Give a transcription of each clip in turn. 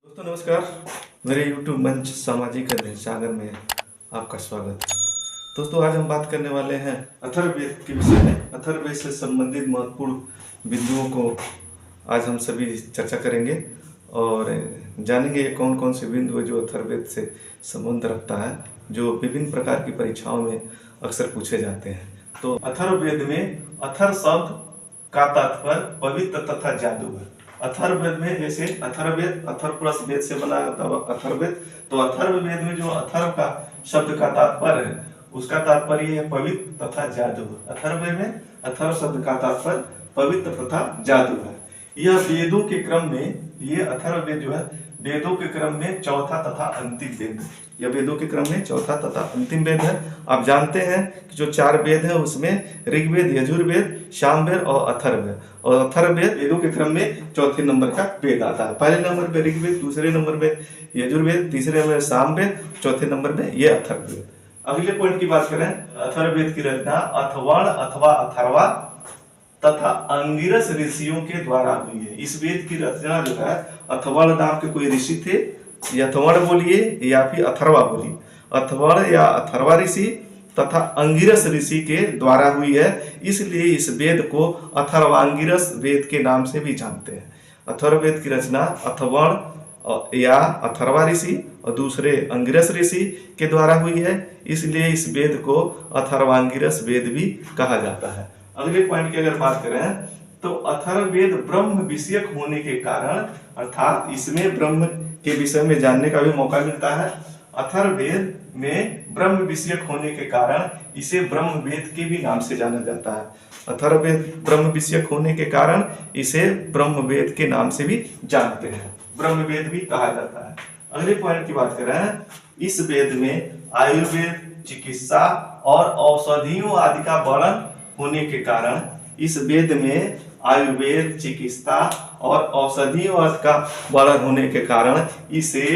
दोस्तों नमस्कार। मेरे YouTube मंच सामाजिक अध्ययन सागर में आपका स्वागत है। दोस्तों आज हम बात करने वाले हैं अथर्ववेद के विषय में। अथर्ववेद से संबंधित महत्वपूर्ण बिंदुओं को आज हम सभी चर्चा करेंगे और जानेंगे कौन कौन से बिंदु है जो अथर्ववेद से संबंध रखता है, जो विभिन्न प्रकार की परीक्षाओं में अक्सर पूछे जाते हैं। तो अथर्ववेद में अथर शब्द का तात्पर्य पवित्र तथा जादू है। अथर्ववेद में जैसे अथर्ववेद अथर प्लस वेद से बना अथर्ववेद, तो अथर्ववेद में जो अथर्व का शब्द का तात्पर्य है उसका तात्पर्य है पवित्र तथा जादू। अथर्ववेद में अथर्व शब्द का तात्पर्य पवित्र तथा जादू है। यह वेदों के क्रम में, ये अथर्ववेद जो है वेदों के क्रम में चौथा तथा अंतिम वेद है। यह वेदों के क्रम में चौथा तथा अंतिम वेद है। आप जानते हैं कि जो 4 वेद हैं उसमें ऋग्वेद, यजुर्वेद, सामवेद और अथर्ववेद, और अथर्ववेद वेदों के क्रम में चौथे नंबर का वेद आता है। पहले नंबर पे ऋग्वेद, दूसरे नंबर पे यजुर्वेद, तीसरे नंबर पे सामवेद, चौथे नंबर पे ये अथर्ववेद। अगले पॉइंट की बात करें, अथर्ववेद की रचना अथर्वण अथवा अथर्वा तथा अंगिरस ऋषियों के द्वारा हुई है। इस वेद की रचना जो है अथर्वण नाम के कोई ऋषि थे, या अथर्वण बोलिए या फिर अथर्वा बोलिए, अथर्वण या अथर्वा ऋषि तथा अंगिरस ऋषि के द्वारा हुई है। इसलिए इस वेद को अथर्वांगिरस वेद के नाम से भी जानते हैं। अथर्ववेद की रचना अथर्वण या अथर्वा ऋषि और दूसरे अंगिरस ऋषि के द्वारा हुई है, इसलिए इस वेद को अथर्वांगिरस वेद भी कहा जाता है। अगले पॉइंट की अगर बात करें तो अथर्ववेद ब्रह्म विषयक होने के कारण, अर्थात इसमें ब्रह्म के विषय में जानने का भी मौका मिलता है। अथर्ववेद में ब्रह्म विषयक होने के कारण इसे ब्रह्मवेद के भी नाम से जाना जाता है। अथर्ववेद ब्रह्म विषयक होने के कारण इसे ब्रह्मवेद के नाम से भी जानते हैं, ब्रह्मवेद भी कहा जाता है। अगले पॉइंट की बात करें, इस वेद में आयुर्वेद, चिकित्सा और औषधियों आदि का वर्णन होने के कारण, इस वेद में आयुर्वेद, चिकित्सा और औषधियों का वर्णन होने के कारण इसे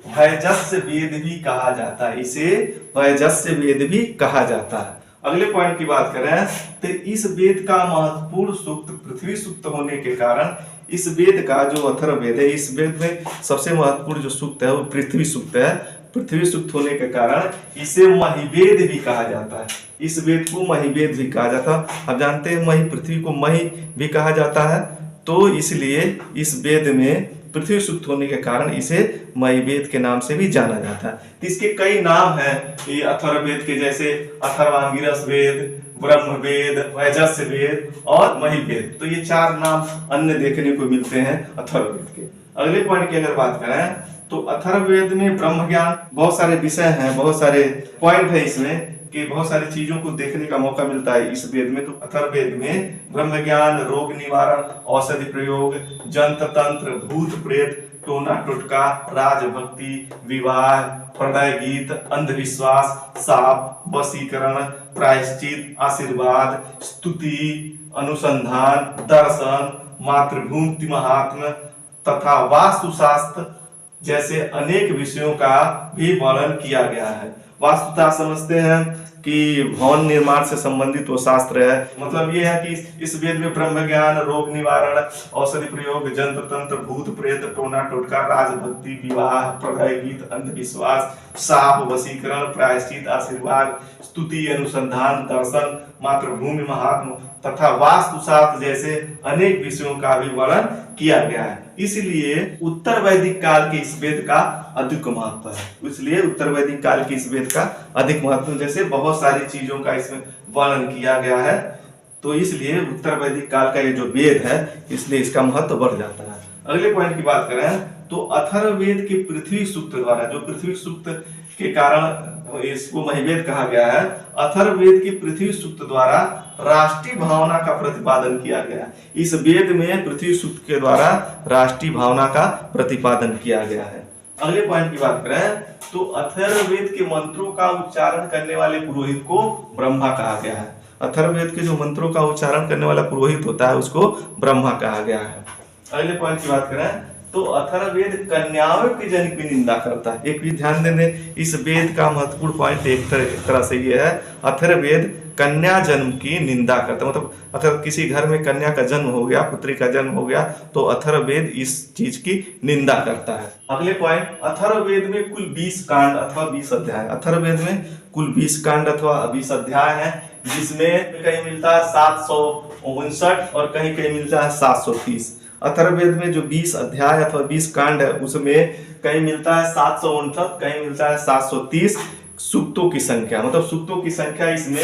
वैजस्य वेद भी कहा जाता है। इसे वैजस्य वेद भी कहा जाता है। अगले पॉइंट की बात करें तो इस वेद का महत्वपूर्ण सूक्त पृथ्वी सूक्त होने के कारण, इस वेद का जो अथर्ववेद है, इस वेद में सबसे महत्वपूर्ण जो सूक्त है वो पृथ्वी सूक्त है। पृथ्वी सूक्त होने के कारण इसे महिवेद भी कहा जाता है। इस वेद को महिवेद भी कहा जाता है। आप जानते हैं मही, पृथ्वी को मही भी कहा जाता है, तो इसलिए इस वेद में पृथ्वी सूक्त होने के कारण इसे महिवेद के नाम से भी जाना जाता है। इसके कई नाम हैं ये अथर्ववेद के, जैसे अथर्वांगिरस वेद, ब्रह्मवेद, वैजस्य वेद और महिवेद। तो ये 4 नाम अन्य देखने को मिलते हैं अथर्ववेद के। अगले पॉइंट की अगर बात करें तो अथर्ववेद में ब्रह्म ज्ञान, बहुत सारे विषय हैं, बहुत सारे पॉइंट है इसमें कि बहुत सारी चीजों को देखने का मौका मिलता है इस वेद में। तो अथर्ववेद में ब्रह्म ज्ञान, रोग निवारण, औषधि प्रयोग, जंत्र तंत्र, भूत प्रेत, टोना टोटका, राजभक्ति, विवाह, प्रणय गीत, अंधविश्वास, शाप, वशीकरण, प्रायश्चित, आशीर्वाद, स्तुति, अनुसंधान, दर्शन, मातृभूमि महात्म तथा वास्तुशास्त्र जैसे अनेक विषयों का भी वर्णन किया गया है। वास्तुता समझते हैं कि भवन निर्माण से संबंधित वो शास्त्र है। मतलब ये है कि इस वेद में ब्रह्म ज्ञान, रोग निवारण, औषधि प्रयोग, जंत्र तंत्र, भूत प्रेत, टोना टोटका, राजभक्ति, विवाह, प्रणय गीत, अंधविश्वास, शाप, वशीकरण, प्रायश्चित, आशीर्वाद, स्तुति, अनुसंधान, दर्शन, मातृभूमि महात्म तथा वास्तुशास्त्र जैसे अनेक विषयों का भी वर्णन किया गया है। इसलिए उत्तर वैदिक काल के इस वेद का अधिक महत्व है। इसलिए उत्तर वैदिक काल के इस वेद का अधिक महत्व, जैसे बहुत सारी चीजों का इसमें वर्णन किया गया है, तो इसलिए उत्तर वैदिक काल का ये जो वेद है इसलिए इसका महत्व बढ़ जाता है। अगले पॉइंट की बात करें तो अथर्ववेद के पृथ्वी सूक्त द्वारा, जो पृथ्वी सूक्त के कारण इसको महिवेद कहा गया है, अथर्ववेद की पृथ्वी सूक्त द्वारा राष्ट्रीय भावना का प्रतिपादन किया गया। इस वेद में पृथ्वी सूक्त के द्वारा राष्ट्रीय भावना का प्रतिपादन किया गया है। अगले पॉइंट की बात करें तो अथर्ववेद के मंत्रों का उच्चारण करने वाले पुरोहित को ब्रह्मा कहा गया है। अथर्ववेद के जो मंत्रों का उच्चारण करने वाला पुरोहित होता है उसको ब्रह्मा कहा गया है। अगले पॉइंट की बात करें तो अथर्ववेद कन्याओं की जन्म की निंदा करता है। एक भी ध्यान देने, इस वेद का महत्वपूर्ण पॉइंट एक तरह से ये है, अथर्ववेद कन्या जन्म की निंदा करता है। मतलब अगर किसी घर में कन्या का जन्म हो गया, पुत्री का जन्म हो गया, तो अथर्ववेद इस चीज की निंदा करता है। अगले पॉइंट, अथर्ववेद में कुल 20 कांड अथवा 20 अध्याय। अथर्ववेद में कुल 20 कांड अथवा 20 अध्याय है, जिसमें कहीं मिलता है 759 और कहीं कहीं मिलता है 730। अथर्ववेद में जो 20 अध्याय अथवा 20 कांड है, उसमें कहीं मिलता है 759, कहीं मिलता है 730 सूक्तों की संख्या। मतलब सूक्तों की संख्या इसमें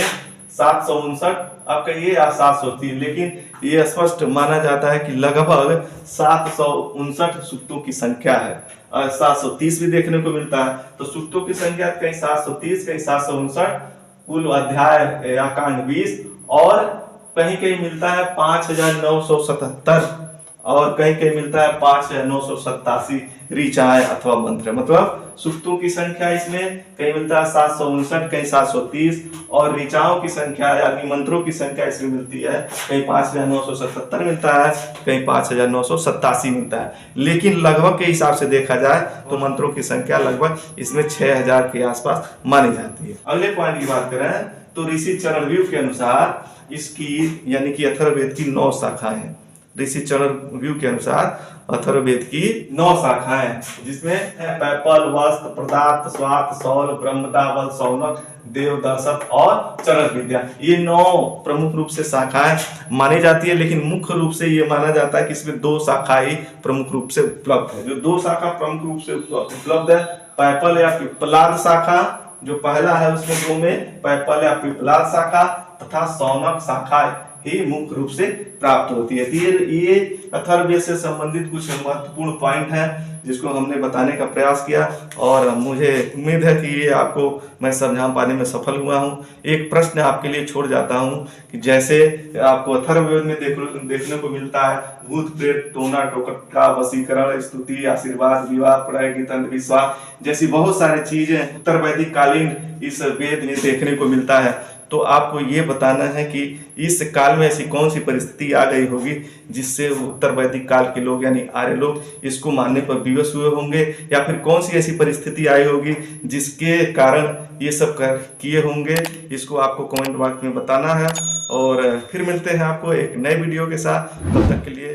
759 आप कहिए या 730, लेकिन ये स्पष्ट माना जाता है कि लगभग 759 सूक्तों की संख्या है। 730 भी देखने को मिलता है। तो सूक्तों की संख्या कहीं 730, कहीं 759, कुल अध्याय या कांड 20, और कहीं कहीं मिलता है 5977 और कहीं कहीं मिलता है 5987 ऋचाएं अथवा मंत्र। मतलब सूक्तों की संख्या इसमें कहीं मिलता है 759, कहीं 730, और ऋचाओं की संख्या यानी मंत्रों की संख्या इसमें मिलती है कहीं 5977 मिलता है, कहीं 5987 मिलता है। लेकिन लगभग के हिसाब से देखा जाए तो मंत्रों की संख्या लगभग इसमें 6000 के आसपास मानी जाती है। अगले पॉइंट की बात करें तो ऋषि चरणव्यूह के अनुसार इसकी यानी कि अथर्ववेद की 9 शाखाएं हैं। ऋषि चरणव्यूह के अनुसार अथर्ववेद की 9 शाखाएं हैं, जिसमें पैपल, वस्त, प्रदात, स्वात, सौल, ब्रह्मदावल, सौनक, देवदर्शक और चरक विद्या। ये 9 प्रमुख रूप से शाखाएं मानी जाती है। लेकिन मुख्य रूप से ये माना जाता है कि इसमें 2 शाखाएं ही प्रमुख रूप से उपलब्ध है। जो 2 शाखा प्रमुख रूप से उपलब्ध है, पैपल या पिप्पलाद शाखा जो पहला है उसमें 2 में पैपल या पिप्पलाद शाखा तथा सौनक शाखा ही मुख्य रूप से प्राप्त होती है। ये अथर्ववेद से संबंधित कुछ महत्वपूर्ण पॉइंट हैं जिसको हमने बताने का प्रयास किया, और मुझे उम्मीद है कि ये आपको मैं समझा पाने में सफल हुआ हूँ। एक प्रश्न आपके लिए छोड़ जाता हूँ कि जैसे आपको अथर्ववेद में देखने को मिलता है भूत प्रेत, टोना टोटका, वशीकरण, स्तुति, आशीर्वाद, विवाह, प्रलय, गीत, अंधविश्वास जैसी बहुत सारी चीजें उत्तर वैदिक कालीन इस वेद में देखने को मिलता है। तो आपको ये बताना है कि इस काल में ऐसी कौन सी परिस्थिति आ गई होगी जिससे उत्तर वैदिक काल के लोग यानी आर्य लोग इसको मानने पर विवश हुए होंगे, या फिर कौन सी ऐसी परिस्थिति आई होगी जिसके कारण ये सब किए होंगे। इसको आपको कमेंट बॉक्स में बताना है, और फिर मिलते हैं आपको एक नए वीडियो के साथ। तब तक के लिए